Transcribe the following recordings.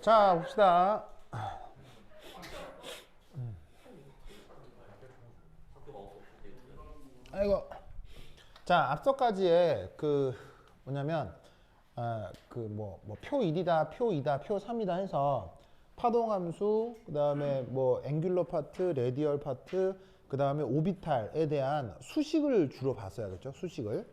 자, 봅시다. 아이고. 자, 앞서까지의 뭐냐면, 표 1이다, 표 2다, 표 3이다 해서 파동함수, 그 다음에 앵귤러 파트, 레디얼 파트, 그 다음에 오비탈에 대한 수식을 주로 봤어야겠죠? 수식을.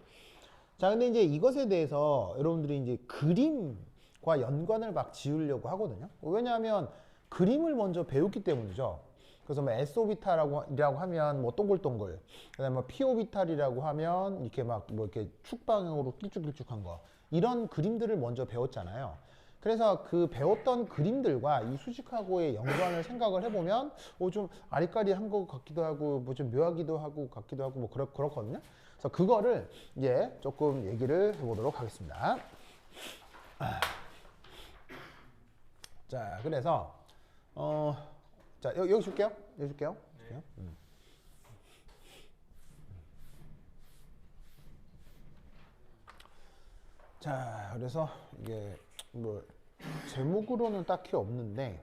자, 근데 이제 이것에 대해서 여러분들이 이제 그림과 연관을 막 지으려고 하거든요. 왜냐하면 그림을 먼저 배웠기 때문이죠. 그래서 S오비탈이라고 하면 동글동글, 그다음에 P오비탈이라고 하면 이렇게 이렇게 축방향으로 길쭉길쭉한 거, 이런 그림들을 먼저 배웠잖아요. 그래서 그 배웠던 그림들과 이 수식하고의 연관을 생각을 해보면 좀 아리까리한 것 같기도 하고 좀 묘하기도 하고 같기도 하고 그렇거든요. 그래서 그거를 이제 조금 얘기를 해보도록 하겠습니다. 자, 그래서 자, 여기 줄게요. 여기 줄게요. 네. 자, 그래서 이게 제목으로는 딱히 없는데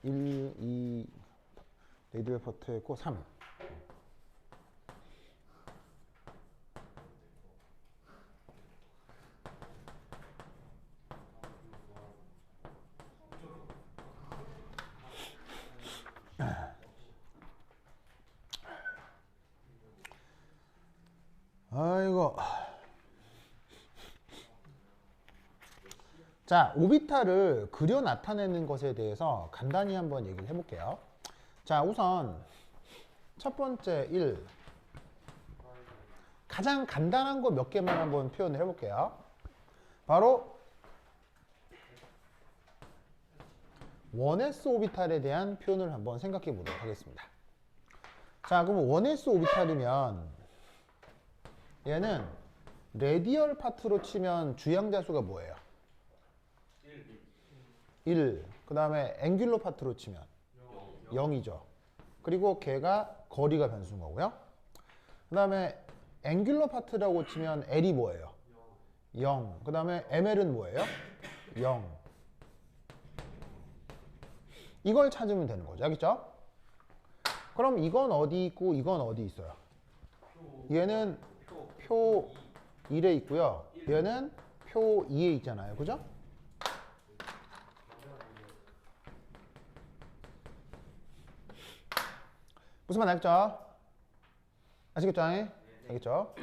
1, 2 레디얼 파트였고 3. 아이고. 자, 오비탈을 그려 나타내는 것에 대해서 간단히 한번 얘기를 해볼게요. 자, 우선 첫 번째 1. 가장 간단한 거 몇 개만 한번 표현을 해볼게요. 바로 1s 오비탈에 대한 표현을 한번 생각해 보도록 하겠습니다. 자, 그럼 1s 오비탈이면 얘는 레디얼 파트로 치면 주양자수가 뭐예요? 1. 그 다음에 앵귤러 파트로 치면 0이죠. 그리고 걔가 거리가 변수인 거고요. 그 다음에 앵귤러 파트라고 치면 L이 뭐예요? 0. 그 다음에 ML은 뭐예요? 0. 이걸 찾으면 되는 거죠. 알겠죠? 그럼 이건 어디 있고 이건 어디 있어요? 얘는 표 1에 있고요. 얘는 표 2에 있잖아요. 그죠? 무슨 말 알겠죠? 아시겠죠? 알겠죠?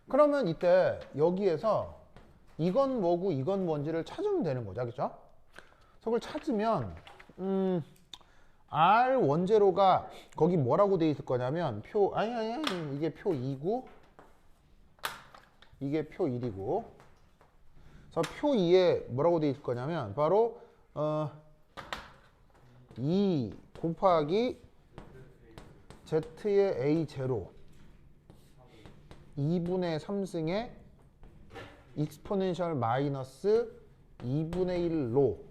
그러면 이때 여기에서 이건 뭐고 이건 뭔지를 찾으면 되는 거죠. 알겠죠? 그걸 찾으면 R 원제로가 거기 뭐라고 돼 있을 거냐면 아니 이게 표 2고 이게 표 1이고 그래서 표 2에 뭐라고 돼 있을 거냐면 바로 2 곱하기 Z의 A0 2분의 3승의 익스포넨셜 마이너스 2분의 1로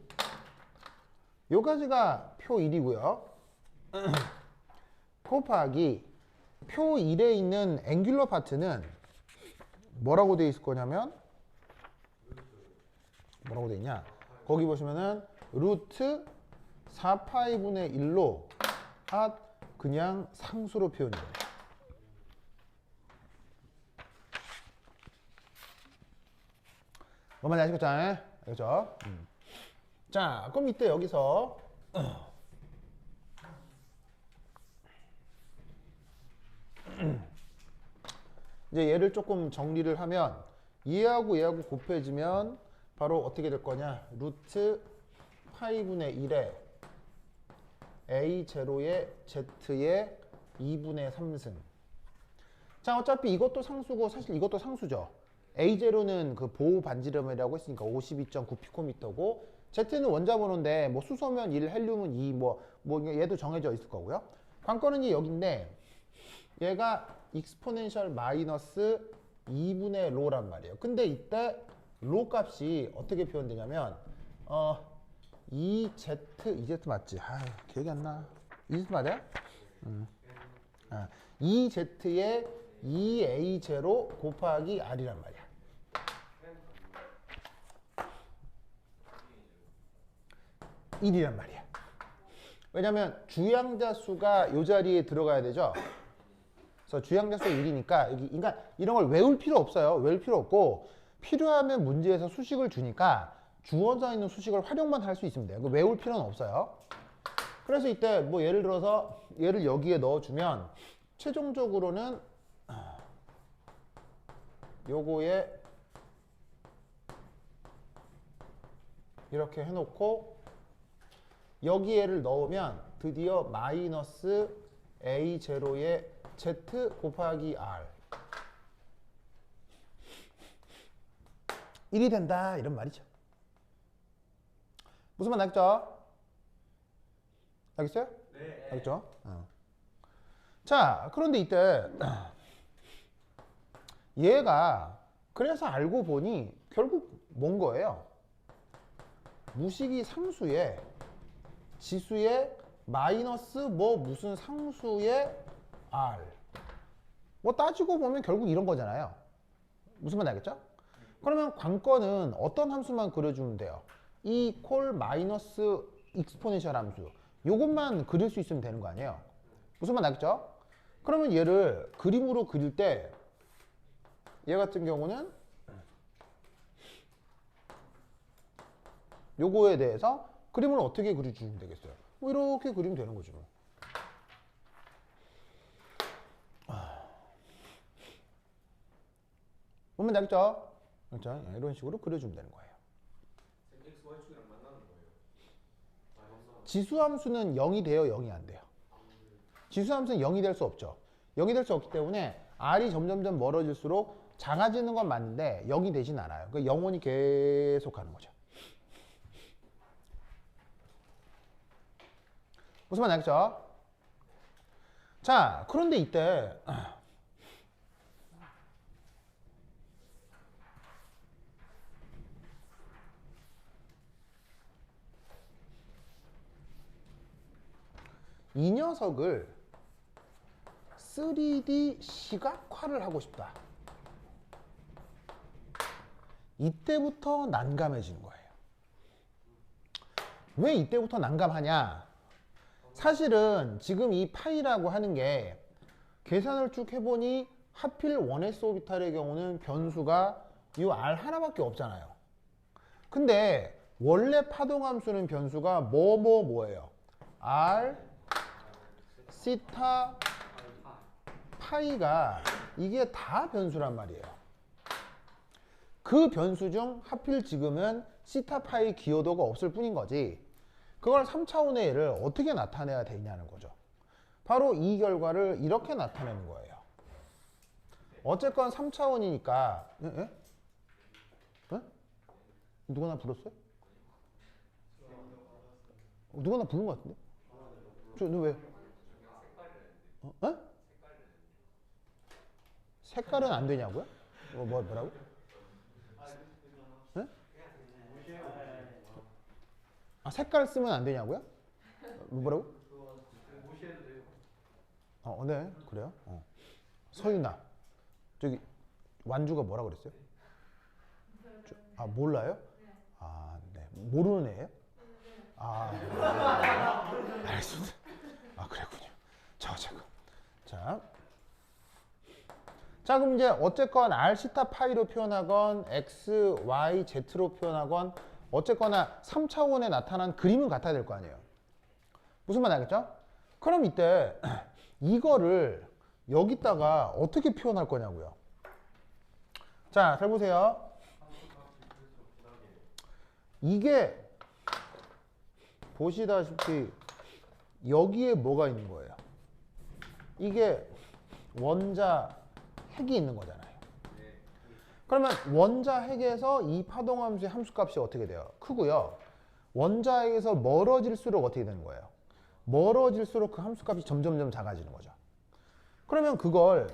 요 가지가 표 1이고요. 곱하기 표 1에 있는 앵귤러 파트는 뭐라고 돼 있을 거냐면 뭐라고 돼 있냐? 거기 보시면은 루트 4파이분의 1로 그냥 상수로 표현해요. 뭔 말인지 아시겠죠? 알겠죠? 자, 그럼 이때 여기서 이제 얘를 조금 정리를 하면 얘하고 얘하고 곱해지면 바로 어떻게 될 거냐? 루트 파이분의 1에 A0의 Z의 2분의 3승. 자, 어차피 이것도 상수고 사실 이것도 상수죠. A0는 그 보호 반지름이라고 했으니까 52.9피코미터고 Z는 원자번호인데 수소면 1, 헬륨은 2, 얘도 정해져 있을 거고요. 관건은 이 여기인데 얘가 익스포넨셜 마이너스 2분의 로란 말이에요. 근데 이때 로 값이 어떻게 표현되냐면 2Z 맞지? 기억이 안 나. 2Z 맞아요? 2Z의 2A0 곱하기 R이란 말이야. 1이란 말이야. 왜냐면 주양자 수가 이 자리에 들어가야 되죠. 그래서 주양자 수가 1이니까 여기 그러니까 이런 걸 외울 필요 없어요. 외울 필요 없고 필요하면 문제에서 수식을 주니까 주어져 있는 수식을 활용만 할 수 있으면 돼요. 외울 필요는 없어요. 그래서 이때 뭐 예를 들어서 얘를 여기에 넣어주면 최종적으로는 요거에 이렇게 해놓고 여기 얘를 넣으면 드디어 마이너스 A0의 Z 곱하기 R 1이 된다 이런 말이죠. 무슨 말 알겠죠? 알겠어요? 네. 알겠죠? 자, 그런데 이때 얘가 그래서 알고 보니 결국 뭔 거예요? 무식이 상수에 지수에 마이너스 뭐 무슨 상수의 R 뭐 따지고 보면 결국 이런 거잖아요. 무슨 말 알겠죠? 그러면 관건은 어떤 함수만 그려주면 돼요? 이퀄 마이너스 익스포넨셜 함수 요것만 그릴 수 있으면 되는 거 아니에요? 무슨 말 알겠죠? 그러면 얘를 그림으로 그릴 때 얘 같은 경우는 요거에 대해서 그림을 어떻게 그려주면 되겠어요? 뭐 이렇게 그리면 되는 거죠. 보면 알겠죠? 그렇죠? 이런 식으로 그려주면 되는 거예요. x, y축이랑 만나는 거예요. 지수함수는 0이 돼요? 0이 안 돼요? 지수함수는 0이 될 수 없죠. 0이 될 수 없기 때문에 R이 점점점 멀어질수록 작아지는 건 맞는데 0이 되진 않아요. 그러니까 영원히 계속 가는 거죠. 무슨 말 알겠죠? 자, 그런데 이때 이 녀석을 3D 시각화를 하고 싶다. 이때부터 난감해지는 거예요. 왜 이때부터 난감하냐? 사실은 지금 이 파이라고 하는 게 계산을 쭉 해보니 하필 1s 오비탈의 경우는 변수가 이 R 하나밖에 없잖아요. 근데 원래 파동함수는 변수가 뭐예요? R, 시타, 파이가 이게 다 변수란 말이에요. 그 변수 중 하필 지금은 시타 파이 기여도가 없을 뿐인 거지. 그걸 3차원의 얘를 어떻게 나타내야 되냐는 거죠. 바로 이 결과를 이렇게 나타내는 거예요. 어쨌건 3차원이니까 예? 예? 누가 나 불렀어요? 누가 나 부른 것 같은데? 너 왜? 어? 색깔은 안 되냐고요? 뭐라고? 네? 아, 색깔 쓰면 안 되냐고요? 뭐라고? 네, 그래요? 서윤아, 저기 완주가 뭐라 그랬어요? 몰라요? 네, 모르는 애예요? 알겠습니다. 그랬군요. 잠깐. 자, 그럼 이제 어쨌건 R 시타 파이로 표현하건 X, Y, Z로 표현하건 어쨌거나 3차원에 나타난 그림은 같아야 될 거 아니에요. 무슨 말 알겠죠? 그럼 이때 이거를 여기다가 어떻게 표현할 거냐고요. 자, 잘 보세요. 이게 보시다시피 여기에 뭐가 있는 거예요? 이게 원자 핵이 있는 거잖아요. 그러면 원자 핵에서 이 파동함수의 함수값이 어떻게 돼요? 크고요. 원자 핵에서 멀어질수록 어떻게 되는 거예요? 멀어질수록 그 함수값이 점점점 작아지는 거죠. 그러면 그걸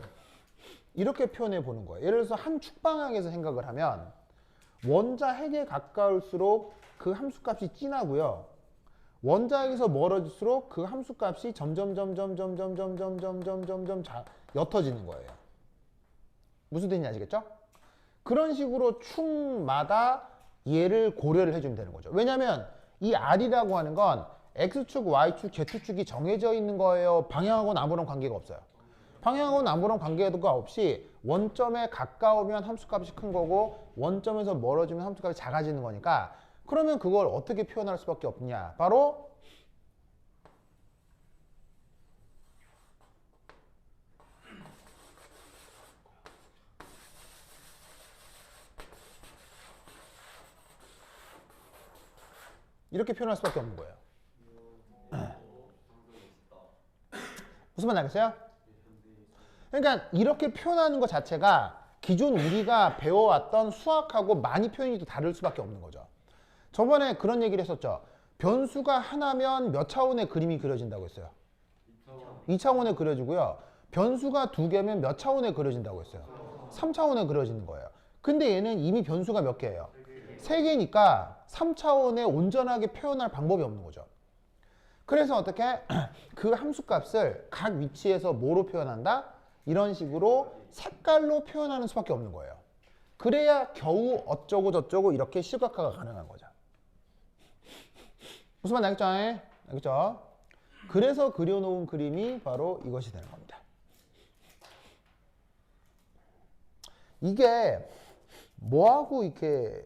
이렇게 표현해 보는 거예요. 예를 들어서 한 축방향에서 생각을 하면 원자 핵에 가까울수록 그 함수값이 진하고요. 원자 핵에서 멀어질수록 그 함수값이 점점점 옅어지는 거예요. 무슨 뜻인지 아시겠죠? 그런 식으로 축마다 얘를 고려를 해주면 되는 거죠. 왜냐하면 이 R이라고 하는 건 X축, Y축, Z축이 정해져 있는 거예요? 방향하고는 아무런 관계가 없어요. 방향하고는 아무런 관계가 없이 원점에 가까우면 함수값이 큰 거고 원점에서 멀어지면 함수값이 작아지는 거니까 그러면 그걸 어떻게 표현할 수밖에 없냐? 바로 이렇게 표현할 수밖에 없는 거예요. 무슨 말 알겠어요? 그러니까 이렇게 표현하는 것 자체가 기존 우리가 배워왔던 수학하고 많이 표현이 또 다를 수밖에 없는 거죠. 저번에 그런 얘기를 했었죠. 변수가 하나면 몇 차원의 그림이 그려진다고 했어요? 2차원에 그려지고요. 변수가 2개면 몇 차원에 그려진다고 했어요? 3차원에 그려지는 거예요. 근데 얘는 이미 변수가 몇 개예요? 3개니까 3차원에 온전하게 표현할 방법이 없는 거죠. 그래서 어떻게 그 함수값을 각 위치에서 뭐로 표현한다? 이런 식으로 색깔로 표현하는 수밖에 없는 거예요. 그래야 겨우 어쩌고 저쩌고 이렇게 시각화가 가능한 거죠. 무슨 말 알겠죠? 알겠죠? 그래서 그려놓은 그림이 바로 이것이 되는 겁니다. 이게 뭐하고 이렇게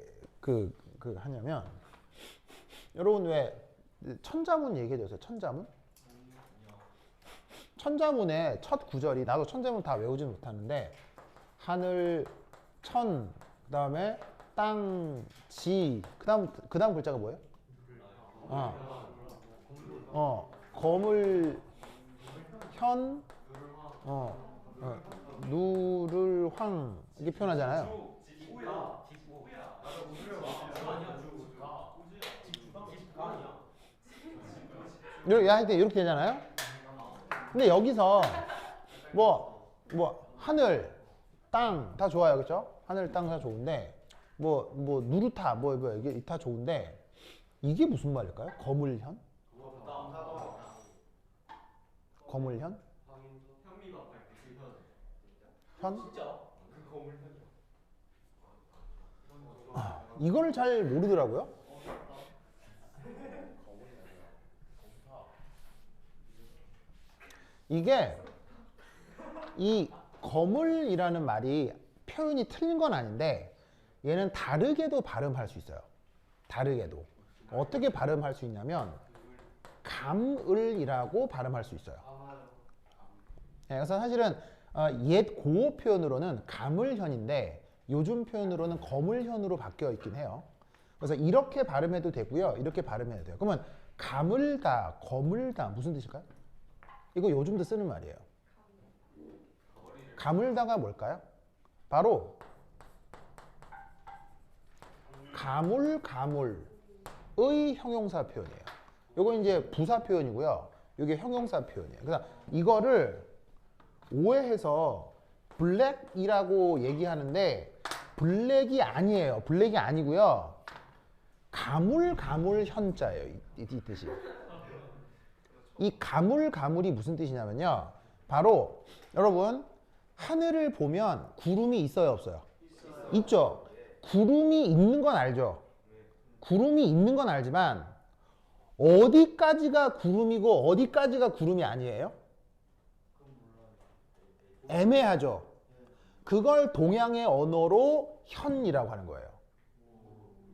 하냐면 여러분 왜 천자문 얘기해줬어요? 천자문? 천자문의 첫 구절이 나도 천자문 다 외우지는 못하는데 하늘, 천, 그 다음에 땅, 지, 그 다음 글자가 뭐예요? 거물, 현, 누를, 황 이렇게 표현하잖아요. 이렇게 되잖아요. 근데 여기서 하늘, 땅 다 좋아요, 그렇죠? 하늘, 땅 다 좋은데 누르타 이게 다 좋은데 이게 무슨 말일까요? 거물현? 거물현? 현? 이걸 잘 모르더라고요. 이게 이 거물이라는 말이 표현이 틀린 건 아닌데 얘는 다르게도 발음할 수 있어요. 다르게도. 어떻게 발음할 수 있냐면 감을이라고 발음할 수 있어요. 그래서 사실은 옛 고어 표현으로는 감을현인데 요즘 표현으로는 거물현으로 바뀌어 있긴 해요. 그래서 이렇게 발음해도 되고요. 이렇게 발음해도 돼요. 그러면 가물다, 거물다 무슨 뜻일까요? 이거 요즘도 쓰는 말이에요. 가물다가 뭘까요? 바로 가물의 형용사 표현이에요. 요거 이제 부사 표현이고요. 이게 형용사 표현이에요. 그래서 이거를 오해해서 블랙이라고 얘기하는데 블랙이 아니에요. 블랙이 아니고요. 가물 현자예요. 이 뜻이. 이 가물이 무슨 뜻이냐면요. 바로 여러분 하늘을 보면 구름이 있어요, 없어요? 있죠. 구름이 있는 건 알죠. 구름이 있는 건 알지만 어디까지가 구름이고 어디까지가 구름이 아니에요? 애매하죠. 그걸 동양의 언어로 현이라고 하는 거예요.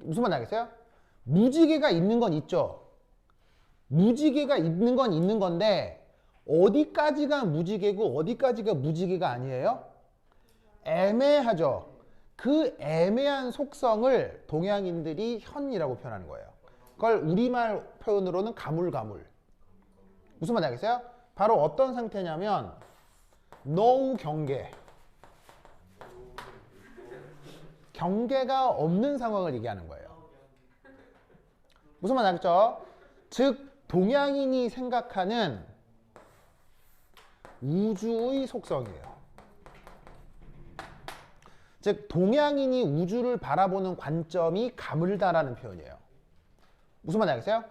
무슨 말 알겠어요? 무지개가 있는 건 있죠. 무지개가 있는 건 있는 건데 어디까지가 무지개고 어디까지가 무지개가 아니에요? 애매하죠. 그 애매한 속성을 동양인들이 현이라고 표현하는 거예요. 그걸 우리말 표현으로는 가물. 무슨 말 알겠어요? 바로 어떤 상태냐면 no 경계. 경계가 없는 상황을 얘기하는 거예요. 무슨 말 알겠죠? 즉 동양인이 생각하는 우주의 속성이에요. 즉 동양인이 우주를 바라보는 관점이 가물다라는 표현이에요. 무슨 말 알겠어요?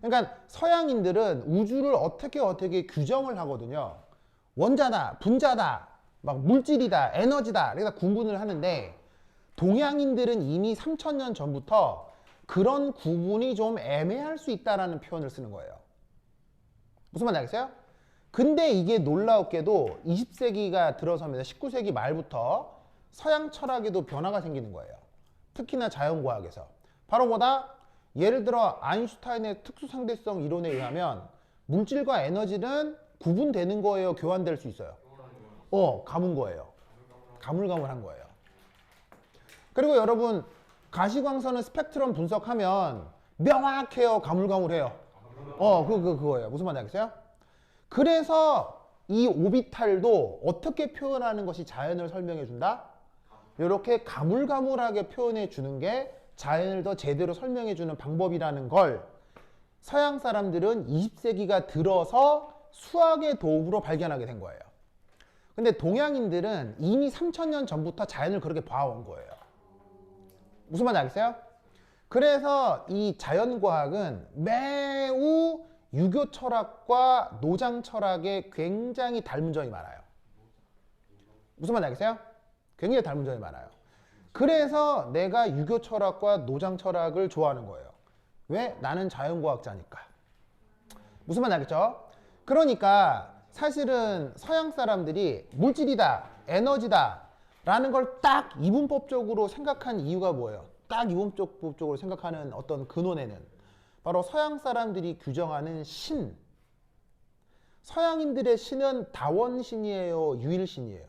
그러니까 서양인들은 우주를 어떻게 규정을 하거든요. 원자다, 분자다, 막 물질이다, 에너지다. 그래서 구분을 하는데 동양인들은 이미 3000년 전부터 그런 구분이 좀 애매할 수 있다라는 표현을 쓰는 거예요. 무슨 말인지 알겠어요? 근데 이게 놀라웠게도 20세기가 들어서면서 19세기 말부터 서양 철학에도 변화가 생기는 거예요. 특히나 자연과학에서. 바로 뭐다? 예를 들어 아인슈타인의 특수상대성 이론에 의하면 물질과 에너지는 구분되는 거예요? 교환될 수 있어요? 가문 거예요. 가물가물한 거예요. 그리고 여러분 가시광선은 스펙트럼 분석하면 명확해요? 가물가물해요? 그거예요. 무슨 말인지 알겠어요? 그래서 이 오비탈도 어떻게 표현하는 것이 자연을 설명해 준다? 이렇게 가물가물하게 표현해 주는 게 자연을 더 제대로 설명해 주는 방법이라는 걸 서양 사람들은 20세기가 들어서 수학의 도움으로 발견하게 된 거예요. 근데 동양인들은 이미 3000년 전부터 자연을 그렇게 봐온 거예요. 무슨 말인지 알겠어요? 그래서 이 자연과학은 매우 유교 철학과 노장 철학에 굉장히 닮은 점이 많아요. 무슨 말인지 알겠어요? 굉장히 닮은 점이 많아요. 그래서 내가 유교 철학과 노장 철학을 좋아하는 거예요. 왜? 나는 자연과학자니까. 무슨 말인지 알겠죠? 그러니까 사실은 서양 사람들이 물질이다, 에너지다 라는 걸 딱 이분법적으로 생각한 이유가 뭐예요? 딱 이분법적으로 생각하는 어떤 근원에는 바로 서양 사람들이 규정하는 신. 서양인들의 신은 다원신이에요? 유일신이에요?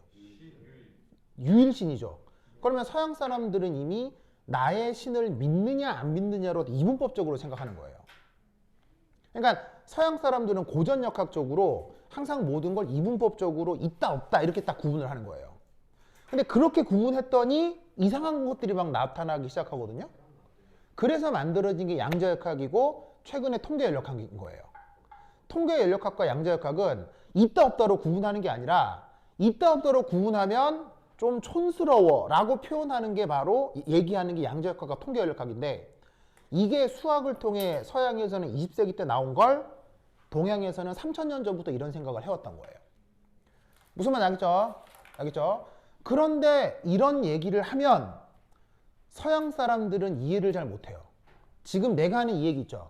유일신이죠. 그러면 서양 사람들은 이미 나의 신을 믿느냐 안 믿느냐로 이분법적으로 생각하는 거예요. 그러니까 서양 사람들은 고전역학적으로 항상 모든 걸 이분법적으로 있다 없다 이렇게 딱 구분을 하는 거예요. 근데 그렇게 구분했더니 이상한 것들이 막 나타나기 시작하거든요. 그래서 만들어진 게 양자역학이고 최근에 통계연력학인 거예요. 통계연력학과 양자역학은 있다 없다로 구분하는 게 아니라 있다 없다로 구분하면 좀 촌스러워 라고 표현하는 게 바로 얘기하는 게 양자역학과 통계연력학인데 이게 수학을 통해 서양에서는 20세기 때 나온 걸 동양에서는 3000년 전부터 이런 생각을 해왔던 거예요. 무슨 말인지 알겠죠? 알겠죠? 그런데 이런 얘기를 하면 서양 사람들은 이해를 잘 못해요. 지금 내가 하는 이 얘기 있죠?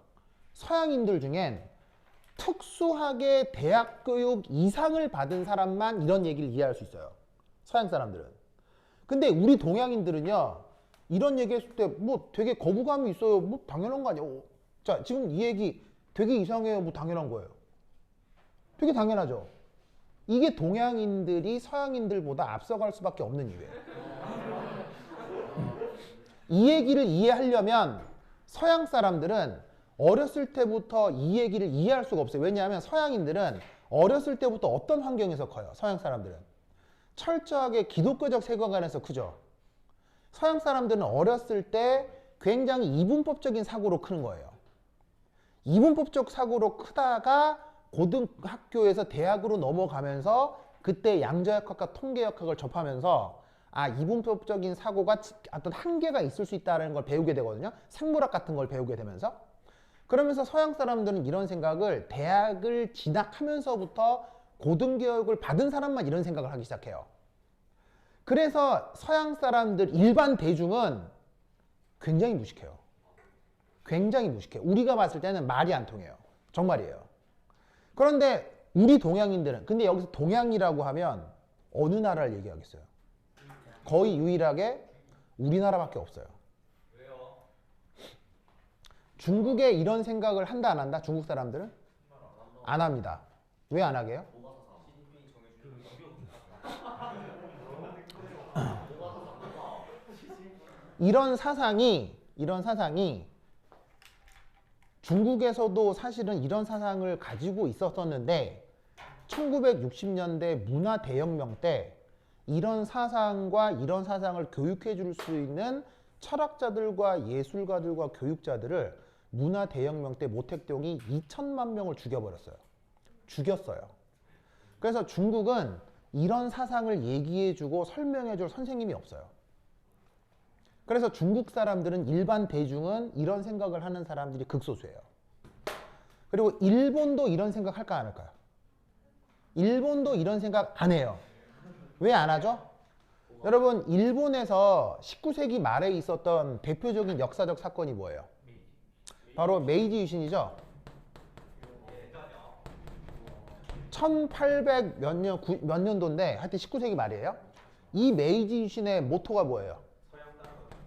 서양인들 중엔 특수하게 대학 교육 이상을 받은 사람만 이런 얘기를 이해할 수 있어요. 서양 사람들은. 근데 우리 동양인들은요, 이런 얘기 했을 때 뭐 되게 거부감이 있어요. 뭐 당연한 거 아니에요. 자, 지금 이 얘기 되게 이상해요. 뭐 당연한 거예요. 되게 당연하죠. 이게 동양인들이 서양인들보다 앞서갈 수밖에 없는 이유예요. 이 얘기를 이해하려면 서양 사람들은 어렸을 때부터 이 얘기를 이해할 수가 없어요. 왜냐하면 서양인들은 어렸을 때부터 어떤 환경에서 커요? 서양 사람들은 철저하게 기독교적 세계관에서 크죠. 서양 사람들은 어렸을 때 굉장히 이분법적인 사고로 크는 거예요. 이분법적 사고로 크다가 고등학교에서 대학으로 넘어가면서 그때 양자역학과 통계역학을 접하면서 이분법적인 사고가 어떤 한계가 있을 수 있다는 걸 배우게 되거든요. 생물학 같은 걸 배우게 되면서. 그러면서 서양 사람들은 이런 생각을 대학을 진학하면서부터 고등교육을 받은 사람만 이런 생각을 하기 시작해요. 그래서 서양 사람들 일반 대중은 굉장히 무식해요. 굉장히 무식해요. 우리가 봤을 때는 말이 안 통해요. 정말이에요. 그런데 우리 동양인들은, 근데 여기서 동양이라고 하면 어느 나라를 얘기하겠어요? 거의 유일하게 우리나라밖에 없어요. 왜요? 중국에 이런 생각을 한다 안 한다? 중국 사람들은? 안 합니다. 왜 안 하게요? 이런 사상이 중국에서도 사실은 이런 사상을 가지고 있었었는데 1960년대 문화 대혁명 때 이런 사상과 이런 사상을 교육해 줄 수 있는 철학자들과 예술가들과 교육자들을 문화 대혁명 때 모택동이 2천만 명을 죽여버렸어요. 죽였어요. 그래서 중국은 이런 사상을 얘기해 주고 설명해 줄 선생님이 없어요. 그래서 중국 사람들은 일반 대중은 이런 생각을 하는 사람들이 극소수예요. 그리고 일본도 이런 생각 할까 안 할까요? 일본도 이런 생각 안 해요. 왜 안 하죠? 여러분 일본에서 19세기 말에 있었던 대표적인 역사적 사건이 뭐예요? 바로 메이지 유신이죠. 1800 몇 년, 몇 년도인데 하여튼 19세기 말이에요. 이 메이지 유신의 모토가 뭐예요?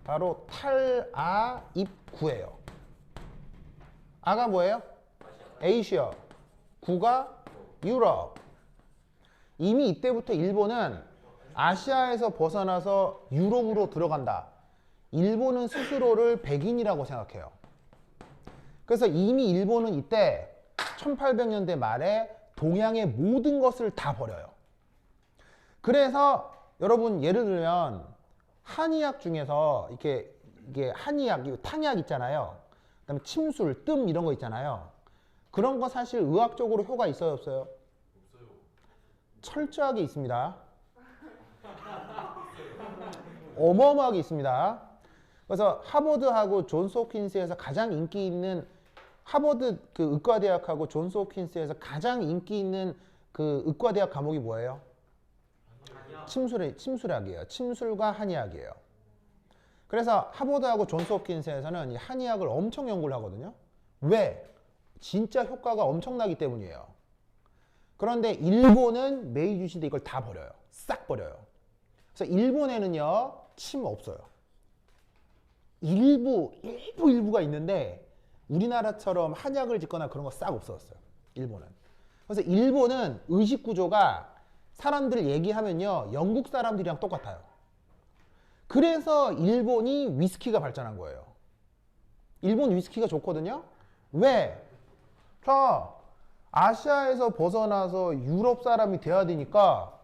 바로 탈아 입구예요. 아가 뭐예요? 에이시아. 구가 유럽. 이미 이때부터 일본은 아시아에서 벗어나서 유럽으로 들어간다. 일본은 스스로를 백인이라고 생각해요. 그래서 이미 일본은 이때 1800년대 말에 동양의 모든 것을 다 버려요. 그래서 여러분 예를 들면 한의학 중에서 이게 한의학, 탕약 있잖아요. 그다음에 침술, 뜸 이런 거 있잖아요. 그런 거 사실 의학적으로 효과 있어요, 없어요? 없어요. 철저하게 있습니다. 어마어마하게 있습니다. 그래서 하버드하고 존스 홉킨스에서 가장 인기 있는 하버드 그 의과대학하고 존스 홉킨스에서 가장 인기 있는 그 의과대학 과목이 뭐예요? 침술학이에요. 침술과 한의학이에요. 그래서 하버드하고 존스 홉킨스에서는 이 한의학을 엄청 연구를 하거든요. 왜? 진짜 효과가 엄청나기 때문이에요. 그런데 일본은 메이지 유신 때 이걸 다 버려요. 싹 버려요. 그래서 일본에는요 침 없어요. 일부가 있는데 우리나라처럼 한약을 짓거나 그런 거 싹 없어졌어요. 일본은. 그래서 일본은 의식 구조가 사람들 얘기하면요 영국 사람들이랑 똑같아요. 그래서 일본이 위스키가 발전한 거예요. 일본 위스키가 좋거든요. 왜? 자, 아시아에서 벗어나서 유럽 사람이 돼야 되니까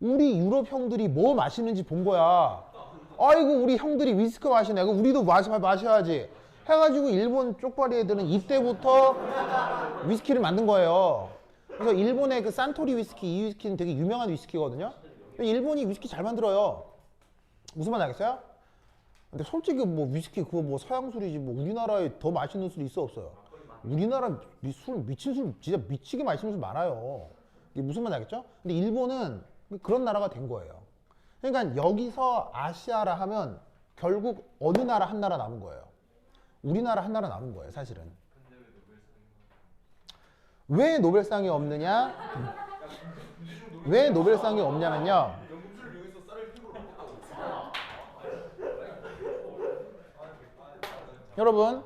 우리 유럽 형들이 뭐 마시는지 본 거야. 아이고 우리 형들이 위스키 마시네. 우리도 마셔야지. 해가지고 일본 쪽발이 애들은 이때부터 위스키를 만든 거예요. 그래서 일본의 그 산토리 위스키, 이 위스키는 되게 유명한 위스키거든요. 일본이 위스키 잘 만들어요. 무슨 말 알겠어요? 근데 솔직히 뭐 위스키 그거 뭐 서양 술이지 뭐 우리나라에 더 맛있는 술이 있어 없어요? 우리나라 술 미친 술 진짜 미치게 맛있는 술 많아요. 이게 무슨 말 알겠죠? 근데 일본은 그런 나라가 된 거예요. 그러니까 여기서 아시아라 하면 결국 어느 나라 한 나라 남은 거예요. 우리나라 한 나라 남은 거예요, 사실은. 왜 노벨상이 없느냐? 왜 노벨상이 없냐면요. 여러분,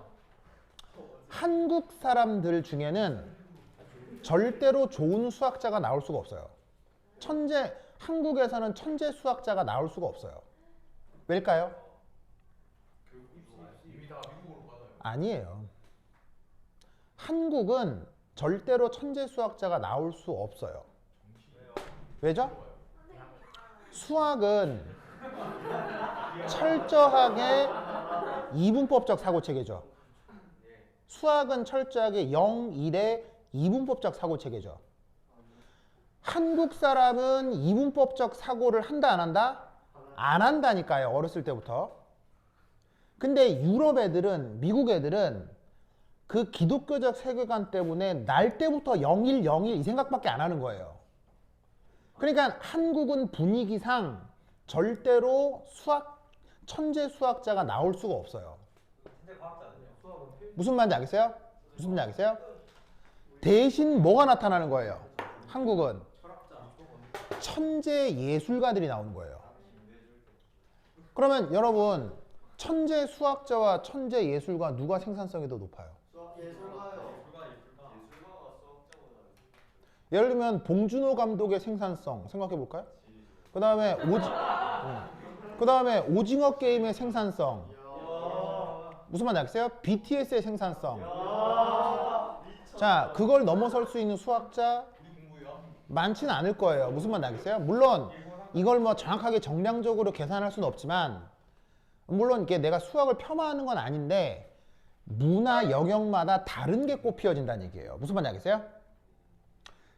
한국 사람들 중에는 절대로 좋은 수학자가 나올 수가 없어요. 한국에서는 천재 수학자가 나올 수가 없어요. 왜일까요? 아니에요. 한국은 절대로 천재 수학자가 나올 수 없어요. 왜죠? 수학은 철저하게 이분법적 사고체계죠. 수학은 철저하게 0, 1의 이분법적 사고체계죠. 한국 사람은 이분법적 사고를 한다 안 한다? 안 한다니까요. 어렸을 때부터. 근데 유럽 애들은 미국 애들은 그 기독교적 세계관 때문에 날 때부터 01, 01 이 생각밖에 안 하는 거예요. 그러니까 한국은 분위기상 절대로 천재 수학자가 나올 수가 없어요. 무슨 말인지 알겠어요? 무슨 말인지 알겠어요? 대신 뭐가 나타나는 거예요? 한국은 천재 예술가들이 나오는 거예요. 그러면 여러분 천재 수학자와 천재 예술가 누가 생산성이 더 높아요? 예를 들면 봉준호 감독의 생산성 생각해 볼까요? 그 다음에 오징어 게임의 생산성, 무슨 말인지 알겠어요? BTS의 생산성. 자, 그걸 넘어설 수 있는 수학자 많지는 않을 거예요. 무슨 말인지 알겠어요? 물론 이걸 뭐 정확하게 정량적으로 계산할 수는 없지만, 물론 이게 내가 수학을 폄하하는 건 아닌데 문화 영역마다 다른 게 꽃피어진다는 얘기예요. 무슨 말인지 알겠어요?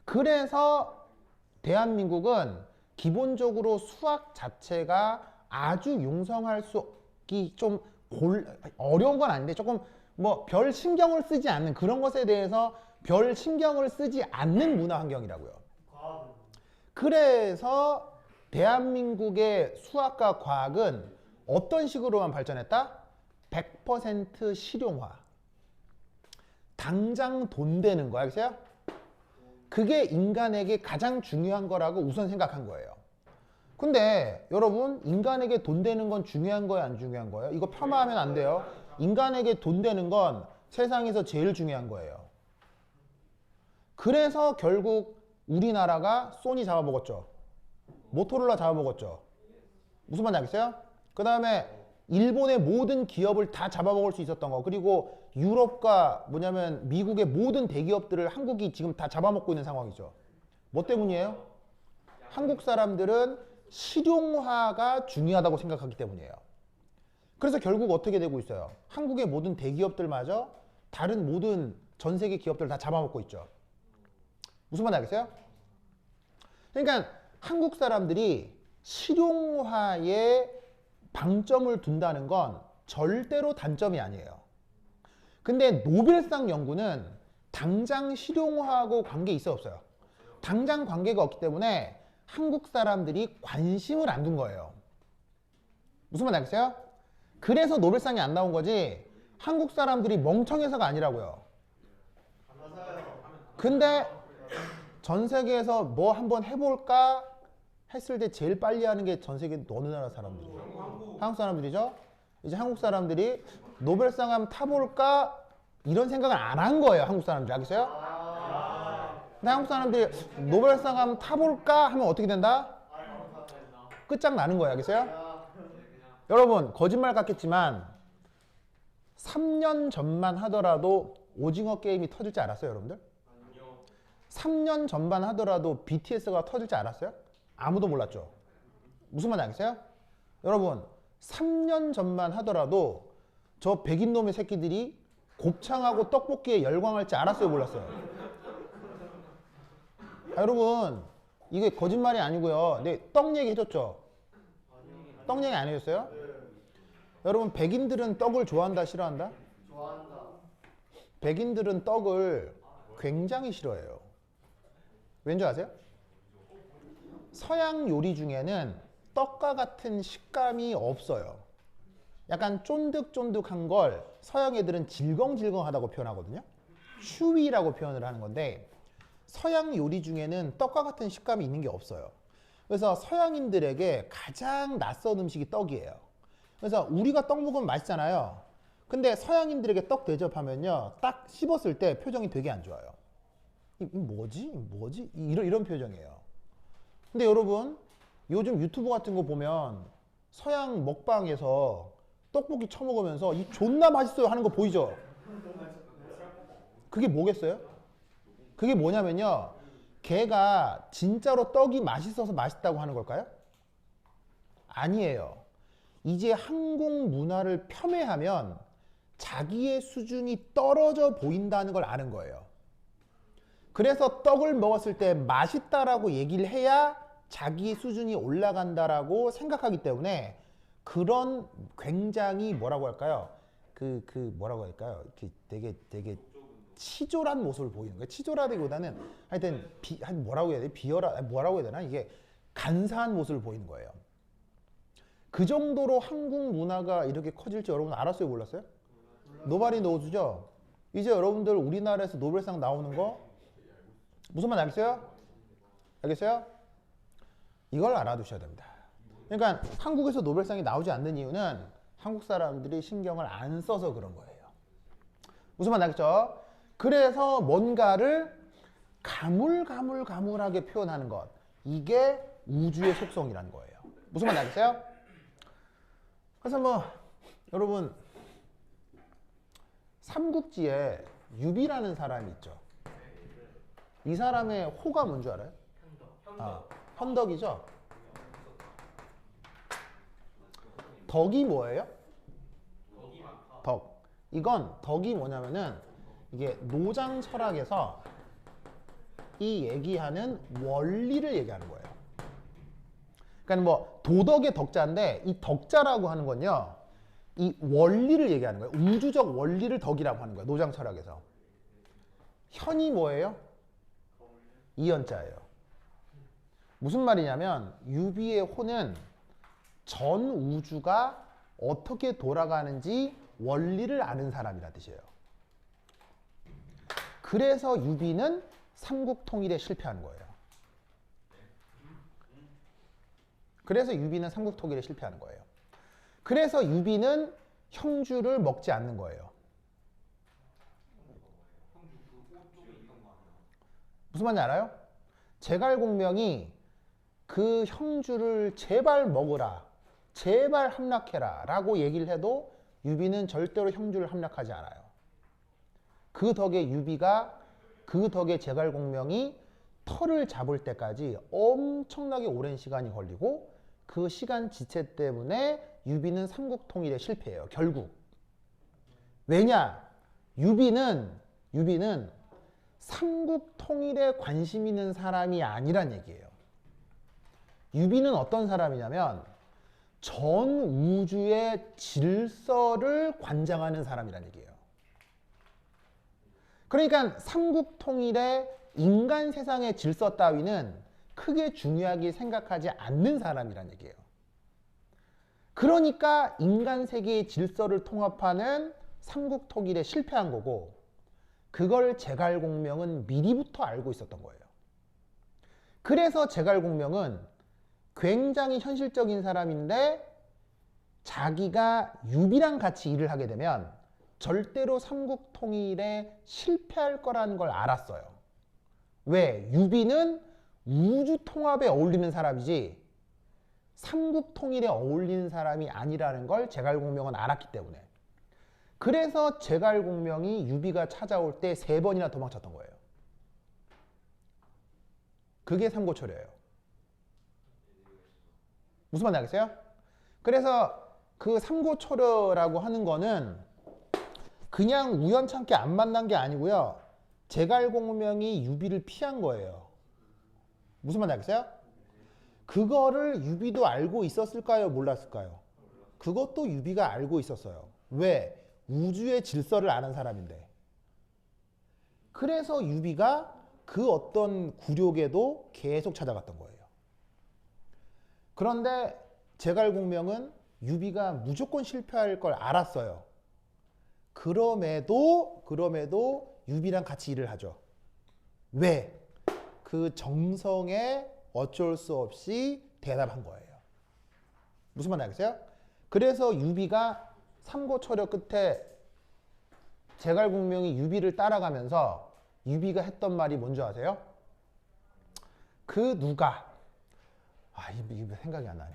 그래서 대한민국은 기본적으로 수학 자체가 아주 융성할 수기 좀 어려운 건 아닌데 조금 뭐 별 신경을 쓰지 않는 그런 것에 대해서 별 신경을 쓰지 않는 문화 환경이라고요. 그래서 대한민국의 수학과 과학은 어떤 식으로만 발전했다? 100% 실용화. 당장 돈 되는 거 알겠어요? 그게 인간에게 가장 중요한 거라고 우선 생각한 거예요. 근데 여러분 인간에게 돈 되는 건 중요한 거예요, 안 중요한 거예요? 이거 폄하하면 안 돼요. 인간에게 돈 되는 건 세상에서 제일 중요한 거예요. 그래서 결국 우리나라가 소니 잡아먹었죠. 모토로라 잡아먹었죠. 무슨 말인지 알겠어요? 그 다음에 일본의 모든 기업을 다 잡아먹을 수 있었던 거. 그리고 유럽과 뭐냐면 미국의 모든 대기업들을 한국이 지금 다 잡아먹고 있는 상황이죠. 뭐 때문이에요? 한국 사람들은 실용화가 중요하다고 생각하기 때문이에요. 그래서 결국 어떻게 되고 있어요? 한국의 모든 대기업들마저 다른 모든 전 세계 기업들을 다 잡아먹고 있죠. 무슨 말인지 알겠어요? 그러니까 한국 사람들이 실용화에 방점을 둔다는 건 절대로 단점이 아니에요. 근데 노벨상 연구는 당장 실용화하고 관계 있어 없어요? 당장 관계가 없기 때문에 한국 사람들이 관심을 안 둔 거예요. 무슨 말인지 알겠어요? 그래서 노벨상이 안 나온 거지 한국 사람들이 멍청해서가 아니라고요. 근데 전 세계에서 뭐 한번 해볼까 했을 때 제일 빨리 하는 게 전 세계 어느 나라 사람들이에요? 한국 사람들이죠. 이제 한국 사람들이 노벨상 한번 타볼까 이런 생각을 안 한 거예요. 한국 사람들이 알겠어요? 근데 한국 사람들이 노벨상 한번 타볼까 하면 어떻게 된다? 끝장나는 거예요. 알겠어요? 여러분 거짓말 같겠지만 3년 전만 하더라도 오징어 게임이 터질 줄 알았어요? 여러분들? 3년 전만 하더라도 BTS가 터질 줄 알았어요? 아무도 몰랐죠. 무슨 말인지 알겠어요? 여러분 3년 전만 하더라도 저 백인 놈의 새끼들이 곱창하고 떡볶이에 열광할 줄 알았어요? 몰랐어요? 여러분 이게 거짓말이 아니고요. 네, 떡 얘기 해줬죠? 떡 얘기 안 해줬어요? 여러분 백인들은 떡을 좋아한다 싫어한다? 좋아한다. 백인들은 떡을 굉장히 싫어해요. 왠지 아세요? 서양 요리 중에는 떡과 같은 식감이 없어요. 약간 쫀득쫀득한 걸 서양 애들은 질겅질겅하다고 표현하거든요. chewy라고 표현을 하는 건데 서양 요리 중에는 떡과 같은 식감이 있는 게 없어요. 그래서 서양인들에게 가장 낯선 음식이 떡이에요. 그래서 우리가 떡 먹으면 맛있잖아요. 근데 서양인들에게 떡 대접하면요, 딱 씹었을 때 표정이 되게 안 좋아요. 이 뭐지? 이런 표정이에요. 근데 여러분 요즘 유튜브 같은 거 보면 서양 먹방에서 떡볶이 처먹으면서 이 존나 맛있어요 하는 거 보이죠? 그게 뭐겠어요? 그게 뭐냐면요, 걔가 진짜로 떡이 맛있어서 맛있다고 하는 걸까요? 아니에요. 이제 한국 문화를 폄훼하면 자기의 수준이 떨어져 보인다는 걸 아는 거예요. 그래서 떡을 먹었을 때 맛있다라고 얘기를 해야 자기 수준이 올라간다라고 생각하기 때문에 그런 굉장히 뭐라고 할까요? 뭐라고 할까요? 되게 치졸한 모습을 보이는 거예요. 치졸하기보다는 하여튼 뭐라고 해야 돼? 뭐라고 해야 되나? 이게 간사한 모습을 보이는 거예요. 그 정도로 한국 문화가 이렇게 커질지 여러분 알았어요? 몰랐어요? 노바리 노우즈죠? 이제 여러분들 우리나라에서 노벨상 나오는 거 무슨 말 알겠어요? 알겠어요? 이걸 알아두셔야 됩니다. 그러니까 한국에서 노벨상이 나오지 않는 이유는 한국 사람들이 신경을 안 써서 그런 거예요. 무슨 말 알겠죠? 그래서 뭔가를 가물가물하게 표현하는 것, 이게 우주의 속성이라는 거예요. 무슨 말 알겠어요? 그래서 뭐 여러분 삼국지에 유비라는 사람이 있죠. 이 사람의 호가 뭔 줄 알아요? 현덕이죠. 덕이 뭐예요? 덕. 이건 덕이 뭐냐면은 이게 노장 철학에서 이 얘기하는 원리를 얘기하는 거예요. 그러니까 뭐 도덕의 덕자인데 이 덕자라고 하는 건요, 이 원리를 얘기하는 거예요. 우주적 원리를 덕이라고 하는 거예요. 노장 철학에서. 현이 뭐예요? 이현자예요. 무슨 말이냐면 유비의 호는 전 우주가 어떻게 돌아가는지 원리를 아는 사람이라 뜻이에요. 그래서 유비는 삼국 통일에 실패하는 거예요. 그래서 유비는 삼국 통일에 실패하는 거예요. 그래서 유비는 형주를 먹지 않는 거예요. 무슨 말인지 알아요? 제갈공명이 그 형주를 제발 먹으라, 제발 함락해라 라고 얘기를 해도 유비는 절대로 형주를 함락하지 않아요. 그 덕에 제갈공명이 털을 잡을 때까지 엄청나게 오랜 시간이 걸리고 그 시간 지체 때문에 유비는 삼국통일에 실패해요. 결국. 왜냐? 유비는 삼국통일에 관심 있는 사람이 아니란 얘기예요. 유비는 어떤 사람이냐면 전 우주의 질서를 관장하는 사람이란 얘기예요. 그러니까 삼국통일의 인간 세상의 질서 따위는 크게 중요하게 생각하지 않는 사람이란 얘기예요. 그러니까 인간 세계의 질서를 통합하는 삼국통일에 실패한 거고 그걸 제갈공명은 미리부터 알고 있었던 거예요. 그래서 제갈공명은 굉장히 현실적인 사람인데 자기가 유비랑 같이 일을 하게 되면 절대로 삼국통일에 실패할 거라는 걸 알았어요. 왜? 유비는 우주통합에 어울리는 사람이지 삼국통일에 어울리는 사람이 아니라는 걸 제갈공명은 알았기 때문에. 그래서 제갈공명이 유비가 찾아올 때 3번이나 도망쳤던 거예요. 그게 삼고초려예요. 무슨 말인지 알겠어요? 그래서 그 삼고초려라고 하는 거는 그냥 우연찮게 안 만난 게 아니고요. 제갈공명이 유비를 피한 거예요. 무슨 말인지 알겠어요? 그거를 유비도 알고 있었을까요? 몰랐을까요? 그것도 유비가 알고 있었어요. 왜? 우주의 질서를 아는 사람인데. 그래서 유비가 그 어떤 굴욕에도 계속 찾아갔던 거예요. 그런데 제갈공명은 유비가 무조건 실패할 걸 알았어요. 그럼에도 유비랑 같이 일을 하죠. 왜? 그 정성에 어쩔 수 없이 대답한 거예요. 무슨 말인지 알겠어요? 그래서 유비가 삼고초려 끝에 제갈공명이 유비를 따라가면서 유비가 했던 말이 뭔지 아세요? 그 누가 이거 생각이 안 나네.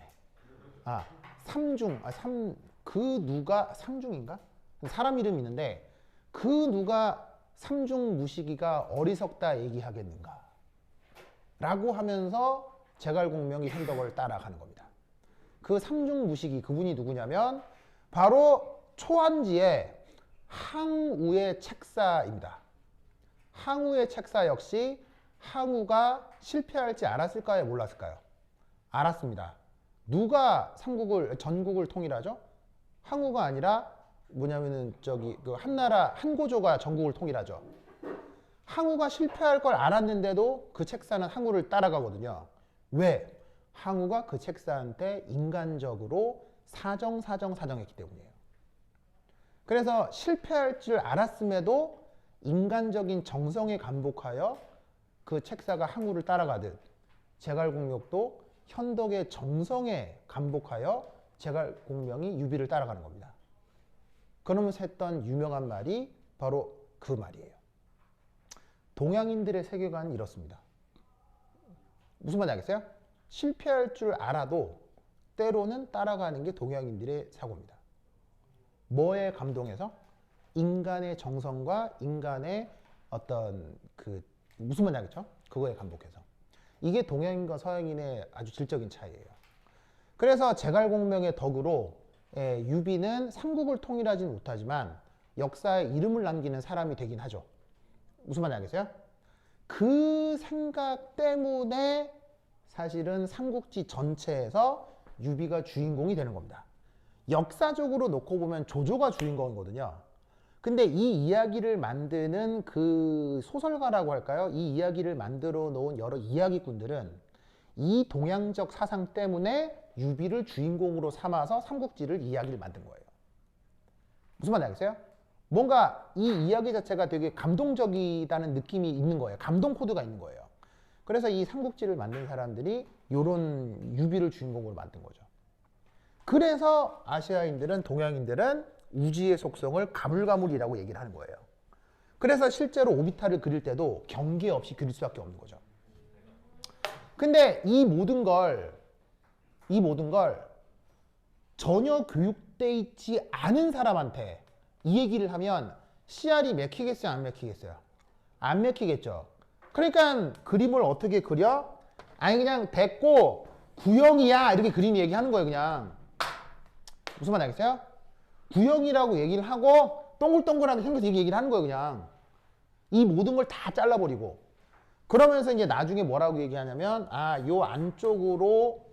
삼중인가? 사람 이름이 있는데 그 누가 삼중무시기가 어리석다 얘기하겠는가? 라고 하면서 제갈공명이 현덕을 따라가는 겁니다. 그 삼중무시기 그분이 누구냐면 바로 초안지의 항우의 책사입니다. 항우의 책사 역시 항우가 실패할지 알았을까요? 몰랐을까요? 알았습니다. 누가 전국을 통일하죠? 항우가 아니라 뭐냐면은 그 한나라 한고조가 전국을 통일하죠. 항우가 실패할 걸 알았는데도 그 책사는 항우를 따라가거든요. 왜? 항우가 그 책사한테 인간적으로 사정했기 때문이에요. 그래서 실패할 줄 알았음에도 인간적인 정성에 감복하여 그 책사가 항우를 따라가듯 제갈공명도 현덕의 정성에 감복하여 제갈공명이 유비를 따라가는 겁니다. 그러면서 했던 유명한 말이 바로 그 말이에요. 동양인들의 세계관은 이렇습니다. 무슨 말인지 알겠어요? 실패할 줄 알아도 때로는 따라가는 게 동양인들의 사고입니다. 뭐에 감동해서? 인간의 정성과 인간의 어떤 무슨 말인지 알겠죠? 그거에 감복해서. 이게 동양인과 서양인의 아주 질적인 차이예요. 그래서 제갈공명의 덕으로 유비는 삼국을 통일하지는 못하지만 역사에 이름을 남기는 사람이 되긴 하죠. 무슨 말인지 알겠어요? 그 생각 때문에 사실은 삼국지 전체에서 유비가 주인공이 되는 겁니다. 역사적으로 놓고 보면 조조가 주인공이거든요. 근데 이 이야기를 만드는 그 소설가라고 할까요? 이 이야기를 만들어 놓은 여러 이야기꾼들은 이 동양적 사상 때문에 유비를 주인공으로 삼아서 삼국지를 이야기를 만든 거예요. 무슨 말인지 알겠어요? 뭔가 이 이야기 자체가 되게 감동적이다는 느낌이 있는 거예요. 감동 코드가 있는 거예요. 그래서 이 삼국지를 만든 사람들이 이런 유비를 주인공으로 만든 거죠. 그래서 아시아인들은 동양인들은 우지의 속성을 가물가물이라고 얘기를 하는 거예요. 그래서 실제로 오비타를 그릴 때도 경계 없이 그릴 수밖에 없는 거죠. 근데 이 모든 걸 전혀 교육돼 있지 않은 사람한테 이 얘기를 하면 씨알이 맥히겠어요, 안 맥히겠어요? 안 맥히겠죠. 그러니까 그림을 어떻게 그려? 아니 그냥 됐고 구형이야 이렇게 그림 얘기하는 거예요. 그냥 무슨 말 알겠어요? 구형이라고 얘기를 하고 동글동글하게 생겨서 얘기를 하는 거예요. 그냥 이 모든 걸 다 잘라버리고 그러면서 이제 나중에 뭐라고 얘기하냐면 요 안쪽으로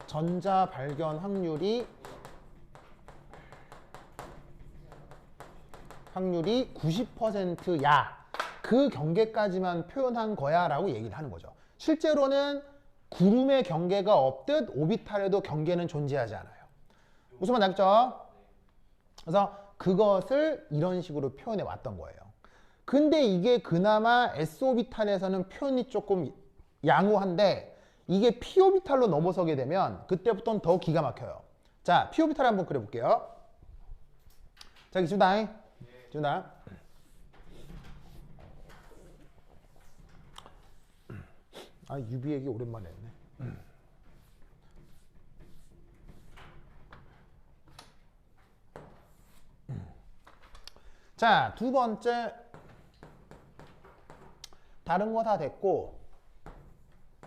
전자 발견 확률이 90%야. 그 경계까지만 표현한 거야 라고 얘기를 하는 거죠. 실제로는 구름의 경계가 없듯 오비탈에도 경계는 존재하지 않아요. 무슨 말 알겠죠? 그래서 그것을 이런 식으로 표현해 왔던 거예요. 근데 이게 그나마 S오비탈에서는 표현이 조금 양호한데 이게 P오비탈로 넘어서게 되면 그때부터는 더 기가 막혀요. 자, P오비탈 한번 그려볼게요. 자, 여기 있습니다. 준아. 유비 얘기 오랜만에 했네. 자, 두 번째. 다른 거 다 됐고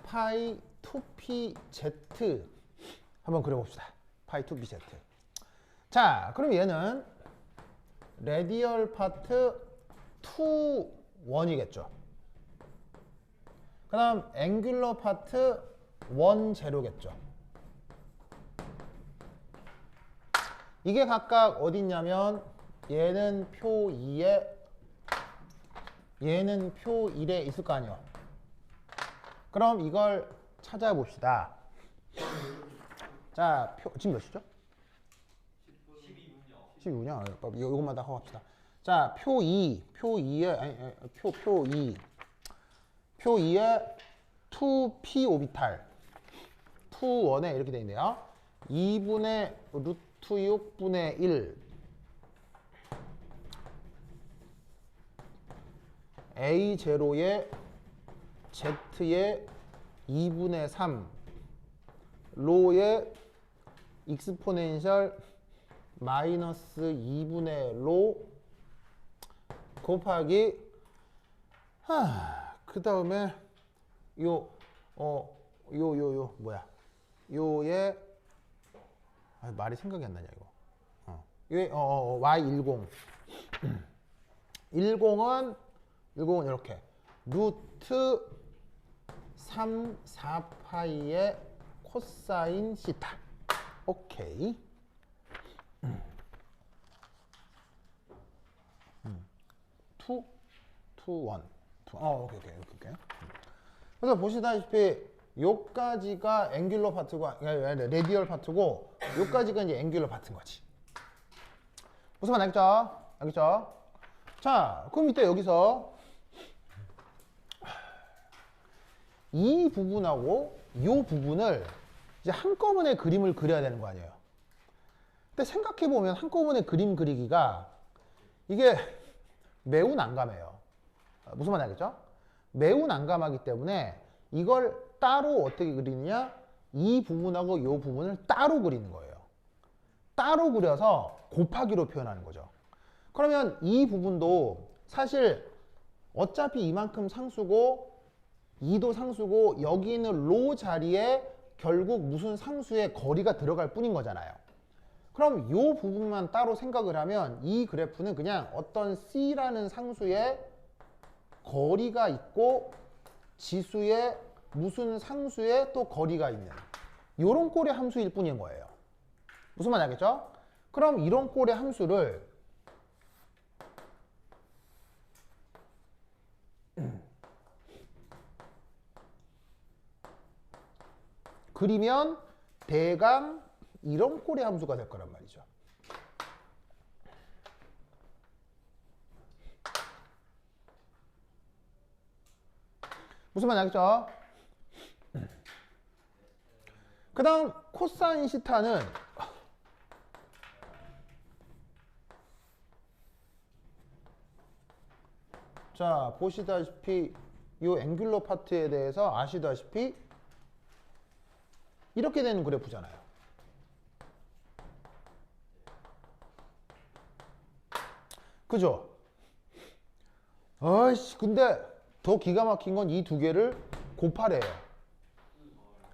파이 2pz 한번 그려봅시다. 파이 2pz. 자, 그럼 얘는 레디얼 파트 2, 1이겠죠. 그 다음 앵귤러 파트 1, 제로겠죠. 이게 각각 어디 있냐면 얘는 표 2에 얘는 표 1에 있을 거 아니에요. 그럼 이걸 찾아봅시다. 자, 지금 몇 시죠? 12분이요? 이것만 다 하고 합시다. 자, 표 2에 표 2에 2p 오비탈 2, 1에 이렇게 되어 있네요. 2분의 루트 6분의 1 A0에 Z에 2분의 3 로에 익스포넨셜 마이너스 2분의 로 곱하기 그 다음에 요에 말이 생각이 안 나냐 이거. Y10 10은 이렇게 루트 3, 4파이의 코사인 시타. 오케이. 2, 1. 오케이. 그래서 보시다시피 요까지가 앵귤러 파트고 레디얼 파트고 요까지가 이제 앵귤러 파트인 거지. 무슨 말 알겠죠? 자, 그럼 이때 여기서 이 부분하고 이 부분을 이제 한꺼번에 그림을 그려야 되는 거 아니에요. 근데 생각해보면 한꺼번에 그림 그리기가 이게 매우 난감해요. 무슨 말인지 알겠죠? 매우 난감하기 때문에 이걸 따로 어떻게 그리느냐, 이 부분하고 이 부분을 따로 그리는 거예요. 따로 그려서 곱하기로 표현하는 거죠. 그러면 이 부분도 사실 어차피 이만큼 상수고 2도 상수고 여기 있는 로 자리에 결국 무슨 상수의 거리가 들어갈 뿐인 거잖아요. 그럼 이 부분만 따로 생각을 하면 이 그래프는 그냥 어떤 C라는 상수의 거리가 있고 지수의 무슨 상수의 또 거리가 있는 이런 꼴의 함수일 뿐인 거예요. 무슨 말인지 알겠죠? 그럼 이런 꼴의 함수를 그리면 대강 이런 꼴의 함수가 될 거란 말이죠. 무슨 말인지 알겠죠? 그 다음 코사인 시타는 자 보시다시피 이 앵귤러 파트에 대해서 아시다시피 이렇게 되는 그래프잖아요. 그죠? 아이씨 근데 더 기가 막힌 건 이 두 개를 곱하래요.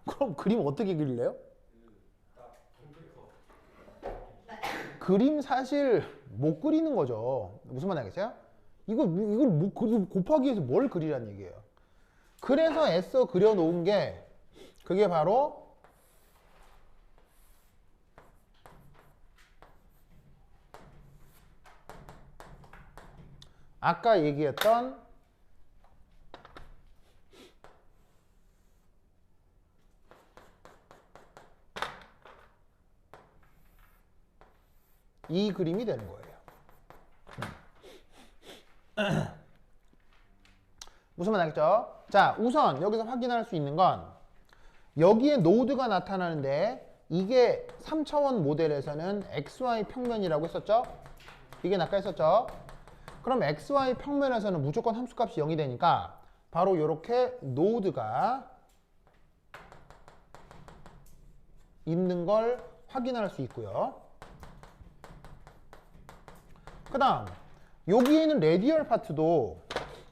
그럼 그림 어떻게 그릴래요? 그림 사실 못 그리는 거죠. 무슨 말인지 알겠어요? 이걸 뭐 곱하기 위해서 뭘 그리란 얘기예요. 그래서 애써 그려놓은 게 그게 바로 아까 얘기했던 이 그림이 되는 거예요. 무슨 말 알겠죠? 자, 우선 여기서 확인할 수 있는 건 여기에 노드가 나타나는데 이게 3차원 모델에서는 XY 평면이라고 했었죠? 이게 아까 했었죠? 그럼 XY 평면에서는 무조건 함수값이 0이 되니까 바로 이렇게 노드가 있는 걸 확인할 수 있고요. 그 다음 여기에 있는 레디얼 파트도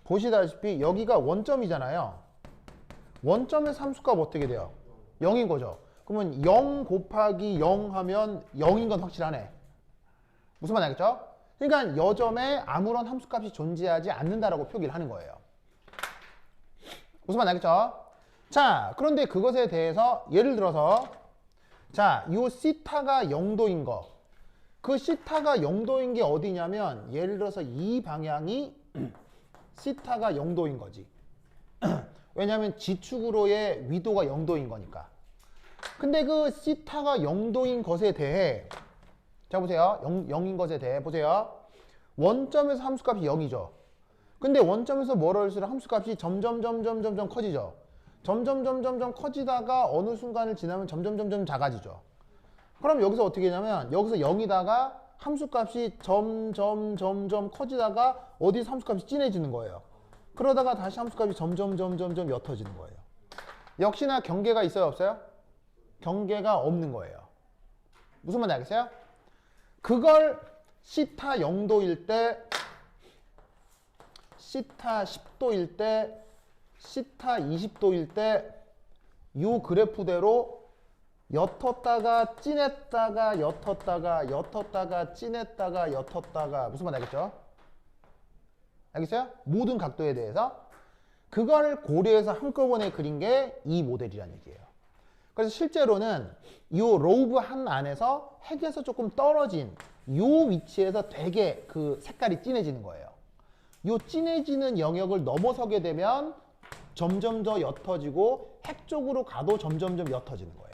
보시다시피 여기가 원점이잖아요. 원점에서 함수값 어떻게 돼요? 0인 거죠. 그러면 0 곱하기 0 하면 0인 건 확실하네. 무슨 말 알겠죠? 그러니까 여점에 아무런 함수값이 존재하지 않는다라고 표기를 하는 거예요. 무슨 말 알겠죠? 자, 그런데 그것에 대해서 예를 들어서 자, 요 시타가 0도인 거. 그 시타가 0도인 게 어디냐면 예를 들어서 이 방향이 시타가 0도인 거지. 왜냐하면 지축으로의 위도가 0도인 거니까. 근데 그 시타가 0도인 것에 대해 자 보세요. 0인 것에 대해 보세요. 원점에서 함수값이 0이죠. 근데 원점에서 멀어질수록 함수값이 점점 커지죠. 점점 커지다가 어느 순간을 지나면 점점 작아지죠. 그럼 여기서 어떻게 되냐면 여기서 0이다가 함수값이 점점 커지다가 어디서 함수값이 진해지는 거예요. 그러다가 다시 함수값이 점점 옅어지는 거예요. 역시나 경계가 있어요 없어요? 경계가 없는 거예요. 무슨 말인지 알겠어요? 그걸 시타 0도일 때, 시타 10도일 때, 시타 20도일 때 이 그래프대로 옅었다가 진했다가 옅었다가 진했다가 옅었다가 무슨 말 알겠죠? 알겠어요? 모든 각도에 대해서 그걸 고려해서 한꺼번에 그린 게 이 모델이라는 얘기예요. 그래서 실제로는 이 로브 한 안에서 핵에서 조금 떨어진 이 위치에서 되게 그 색깔이 진해지는 거예요. 이 진해지는 영역을 넘어서게 되면 점점 더 옅어지고 핵 쪽으로 가도 점점 옅어지는 거예요.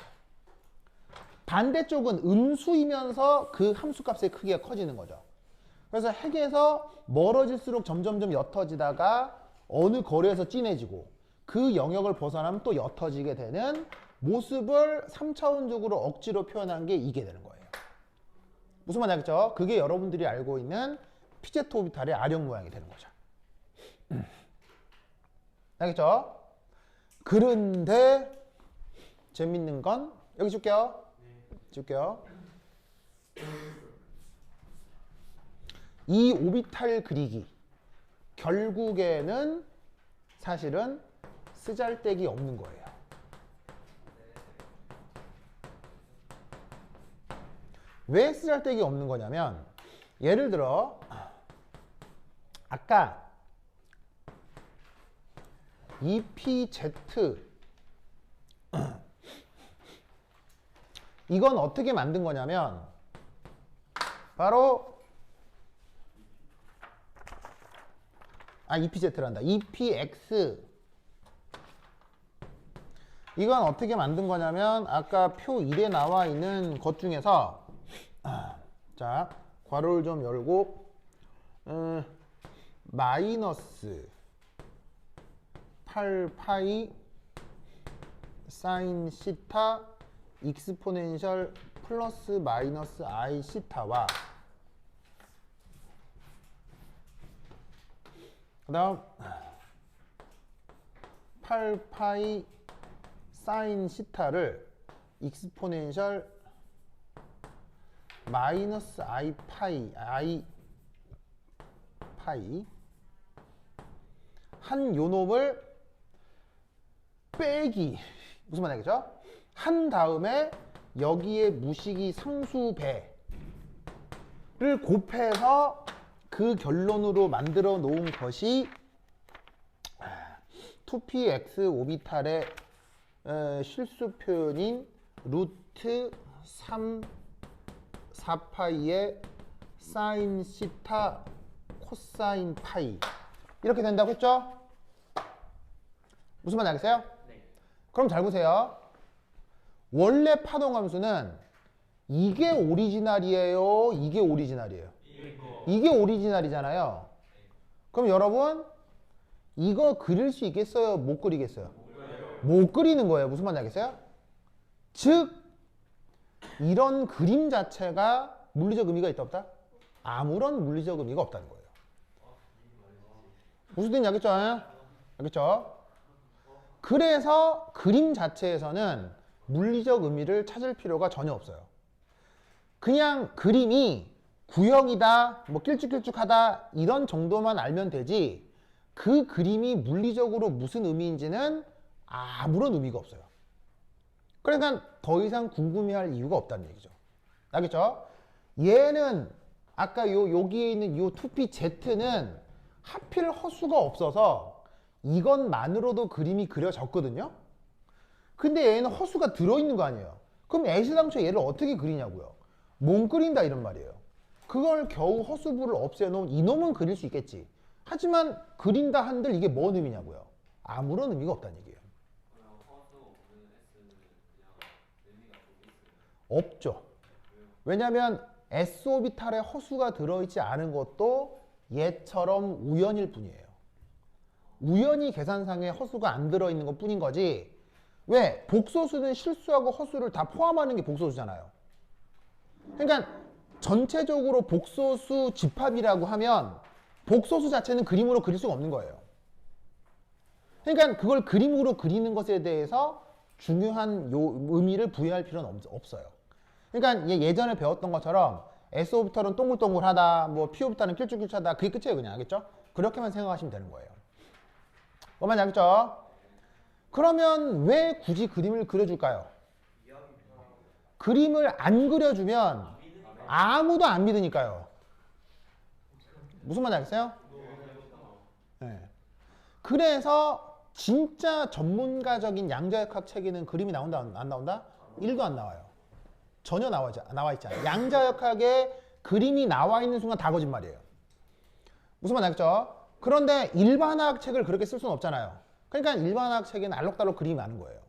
반대쪽은 음수이면서 그 함수값의 크기가 커지는 거죠. 그래서 핵에서 멀어질수록 점점 옅어지다가 어느 거리에서 진해지고 그 영역을 벗어나면 또 옅어지게 되는 모습을 3차원적으로 억지로 표현한 게 이게 되는 거예요. 무슨 말인지 알겠죠? 그게 여러분들이 알고 있는 피제트 오비탈의 아령 모양이 되는 거죠. 알겠죠? 그런데 재밌는 건 여기 줄게요. 줄게요. 이 오비탈 그리기 결국에는 사실은 쓰잘데기 없는 거예요. 왜 쓰잘데기 없는 거냐면 예를 들어 아까 EPZ 이건 어떻게 만든 거냐면 바로 EPZ란다. EPX 이건 어떻게 만든 거냐면 아까 표 1에 나와 있는 것 중에서 자 괄호를 좀 열고 마이너스 8파이 사인 시타 익스포넨셜 플러스 마이너스 I 시타와 그 다음 8파이 사인 시타를 익스포넨셜 마이너스 I 파이 한 요놈을 빼기 무슨 말이겠죠? 한 다음에 여기에 무식이 상수배를 곱해서 그 결론으로 만들어 놓은 것이 2px 오비탈의 실수 표현인 루트 3 4파이의 사인 시타 코사인 파이 이렇게 된다고 했죠? 무슨 말인지 알겠어요? 네. 그럼 잘 보세요. 원래 파동함수는 이게 오리지널이에요? 이게 오리지널이에요? 이게 오리지널이잖아요. 그럼 여러분 이거 그릴 수 있겠어요? 못 그리겠어요? 못 그리는 거예요. 무슨 말인지 알겠어요? 즉 이런 그림 자체가 물리적 의미가 있다 없다? 아무런 물리적 의미가 없다는 거예요. 무슨 뜻인지 알겠죠? 알겠죠? 그래서 그림 자체에서는 물리적 의미를 찾을 필요가 전혀 없어요. 그냥 그림이 구형이다, 뭐 길쭉길쭉하다 이런 정도만 알면 되지 그 그림이 물리적으로 무슨 의미인지는 아무런 의미가 없어요. 그러니까 더 이상 궁금해할 이유가 없다는 얘기죠. 알겠죠? 얘는 아까 여기에 있는 요 2pz는 하필 허수가 없어서 이것만으로도 그림이 그려졌거든요. 근데 얘는 허수가 들어있는 거 아니에요. 그럼 애시당초 얘를 어떻게 그리냐고요. 못 그린다 이런 말이에요. 그걸 겨우 허수부를 없애놓은 이놈은 그릴 수 있겠지. 하지만 그린다 한들 이게 뭔 의미냐고요. 아무런 의미가 없다는 얘기예요. 없죠. 왜냐하면 S오비탈에 허수가 들어있지 않은 것도 얘처럼 우연일 뿐이에요. 우연히 계산상에 허수가 안 들어있는 것 뿐인 거지. 왜? 복소수는 실수하고 허수를 다 포함하는 게 복소수잖아요. 그러니까 전체적으로 복소수 집합이라고 하면 복소수 자체는 그림으로 그릴 수가 없는 거예요. 그러니까 그걸 그림으로 그리는 것에 대해서 중요한 의미를 부여할 필요는 없어요. 그러니까 예전에 배웠던 것처럼 S오비탈은 동글동글하다, 뭐 P오비탈은 길쭉길쭉하다, 그게 끝이에요. 그냥 알겠죠? 그렇게만 생각하시면 되는 거예요. 뭐만 알겠죠? 그러면 왜 굳이 그림을 그려줄까요? 그림을 안 그려주면 아무도 안 믿으니까요. 무슨 말인지 알겠어요? 네. 그래서 진짜 전문가적인 양자역학 책에는 그림이 나온다 안 나온다? 1도 안 나와요. 전혀 나와 있지 않아요. 양자역학에 그림이 나와 있는 순간 다 거짓말이에요. 무슨 말인지 알겠죠? 그런데 일반화학 책을 그렇게 쓸 수는 없잖아요. 그러니까 일반화학 책에는 알록달록 그림이 많은 거예요.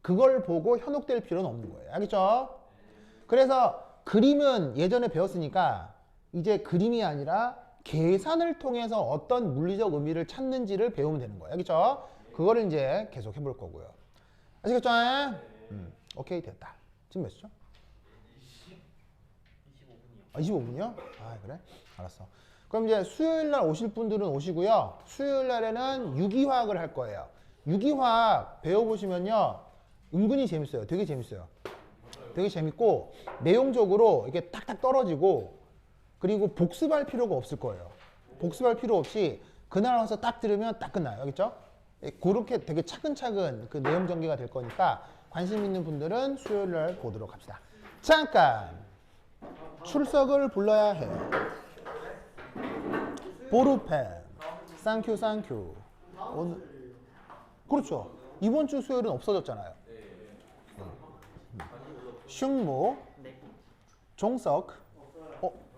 그걸 보고 현혹될 필요는 없는 거예요. 알겠죠? 그래서 그림은 예전에 배웠으니까 이제 그림이 아니라 계산을 통해서 어떤 물리적 의미를 찾는지를 배우면 되는 거예요. 알겠죠? 그거를 이제 계속 해볼 거고요. 아시겠죠? 오케이, 됐다. 지금 몇 시죠? 25분이요? 아, 그래? 알았어. 그럼 이제 수요일 날 오실 분들은 오시고요. 수요일 날에는 유기화학을 할 거예요. 유기화학 배워보시면요. 은근히 재밌어요. 되게 재밌어요. 되게 재밌고 내용적으로 이게 딱딱 떨어지고 그리고 복습할 필요가 없을 거예요. 복습할 필요 없이 그날 와서 딱 들으면 딱 끝나요. 알겠죠? 그렇게 되게 차근차근 그 내용 전개가 될 거니까 관심 있는 분들은 수요일 날 보도록 합시다. 잠깐! 출석을 불러야 해. 보루펜. 쌍큐. 오늘 그렇죠. 이번 주 수요일은 없어졌잖아요. 슝모. 종석.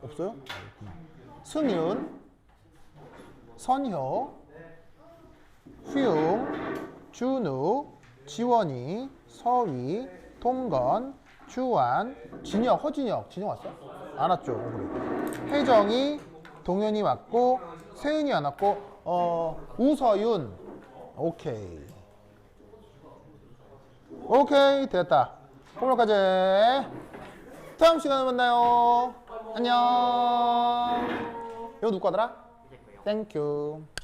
없어요? 승윤. 선효. 휘웅. 준우. 지원이. 서위. 동건. 주환. 진혁. 허진혁. 진혁 왔어? 안 왔죠? 그래. 혜정이. 동현이 왔고 세은이 안 왔고 우서윤 오케이. 오케이, 됐다. 포멀까지. 다음 시간에 만나요. 안녕. 이거 누구 거더라? 땡큐.